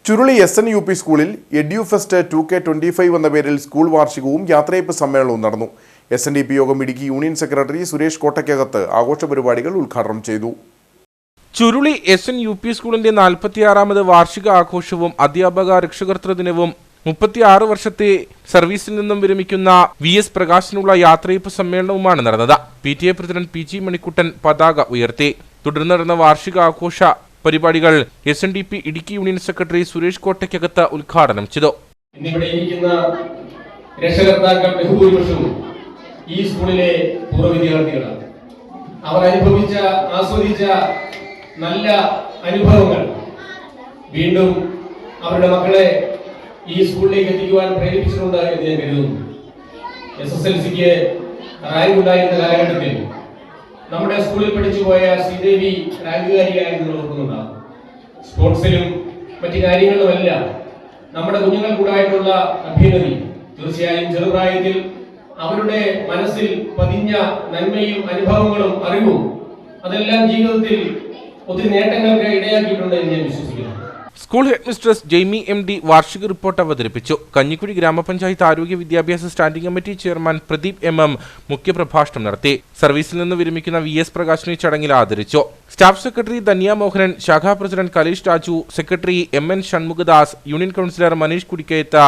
Churuli SN-UP സ്കൂളിൽ എഡ്യൂഫെസ്റ്റ് 2K25 എന്ന പേരിൽ സ്കൂൾ വാർഷികവും യാത്രയയപ്പ് സമ്മേളനവും നടന്നു. SNDP യോഗം ഇടുക്കി യൂണിയൻ സെക്രട്ടറി സുരേഷ് കോട്ടയ്ക്കകത്ത് ആഘോഷ പരിപാടികൾ ഉദ്ഘാടനം ചെയ്തു. ചുരുളി SN-UP സ്കൂളിന്റെ 46ാമത് വാർഷിക ആഘോഷവും അധ്യാപക രക്ഷകർതൃ ദിനവും 36 വർഷത്തെ സർവീസിൽ നിന്നും വിരമിക്കുന്ന VS പ്രകാശിനുള്ള യാത്രയയപ്പ് സമ്മേളനവുമാണ് നടന്നത്. PTA പ്രസിഡന്റ് PG മണിക്കുട്ടൻ പതാക ഉയർത്തി. തുടർന്ന് നടന്ന വാർഷിക ആഘോഷ പരിപാടികൾ SNDP Idukki union secretary Suresh Kottakkakath ഉദ്ഘാടനം ചെയ്തു. ഇന്നിവിടെ ഇരിക്കുന്ന രക്ഷകർത്താക്കൾ ബഹുഭൂരിപക്ഷവും ഈ സ്കൂളിലെ പൂർവ്വ വിദ്യാർത്ഥികളാണ്. അവർ ആസ്വദിച്ച നല്ല അനുഭവങ്ങൾ വീണ്ടും അവരുടെ മക്കളെ ഈ സ്കൂളിലേക്ക് എത്തിക്കുവാൻ പ്രേരിപ്പിച്ചിട്ടുണ്ട് എന്ന് ഞാൻ കരുതുന്നു. SSLCക്ക് റാങ്ക് ഉണ്ടായിരുന്ന കാലഘട്ടത്തിൽ നമ്മുടെ സ്കൂളിൽ പഠിച്ചുപോയ ശ്രീദേവി റാങ്കുകാരിയായി നിങ്ങൾ ഓർക്കുന്നുണ്ടാകും. സ്പോർട്സിലും മറ്റു കാര്യങ്ങളിലുമെല്ലാം നമ്മുടെ കുഞ്ഞുങ്ങൾക്കുണ്ടായിട്ടുള്ള അഭ്യുന്നതി തീർച്ചയായും ചെറുപ്രായത്തിൽ അവരുടെ മനസ്സിൽ പതിഞ്ഞ നന്മയും അനുഭവങ്ങളും അറിവും അതെല്ലാം ജീവിതത്തിൽ ഒത്തിരി നേട്ടങ്ങൾക്ക് ഇടയാക്കിയിട്ടുണ്ട് എന്ന് ഞാൻ വിശ്വസിക്കുന്നു. School headmistress Jaimy MD വാർഷിക റിപ്പോർട്ട് അവതരിപ്പിച്ചു. കഞ്ഞിക്കുഴി ഗ്രാമപഞ്ചായത്ത് ആരോഗ്യ വിദ്യാഭ്യാസ standing committee chairman Pradeep MM മുഖ്യപ്രഭാഷണം നടത്തി. സർവീസിൽ നിന്ന് വിരമിക്കുന്ന VS പ്രകാശിനെ ചടങ്ങിൽ ആദരിച്ചു. സ്റ്റാഫ് സെക്രട്ടറി ധന്യ മോഹനൻ, ശാഖാ president Kalesh Raju, secretary MN Shanmughadas, union councillor Maneesh Kudikkayath,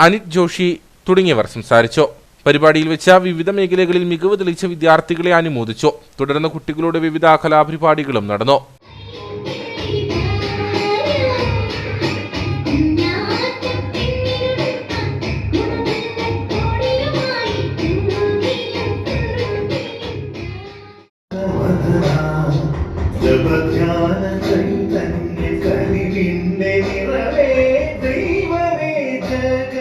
Anith Joshi തുടങ്ങിയവർ സംസാരിച്ചു. പരിപാടിയിൽ വെച്ച വിവിധ മേഖലകളിൽ മികവ് തെളിയിച്ച വിദ്യാർത്ഥികളെ അനുമോദിച്ചു. തുടർന്ന് കുട്ടികളുടെ വിവിധ കലാപരിപാടികളും നടന്നു. ചൈതന്യ കനിവിന്റെ നിറവേ ദൈവമേ ജഗ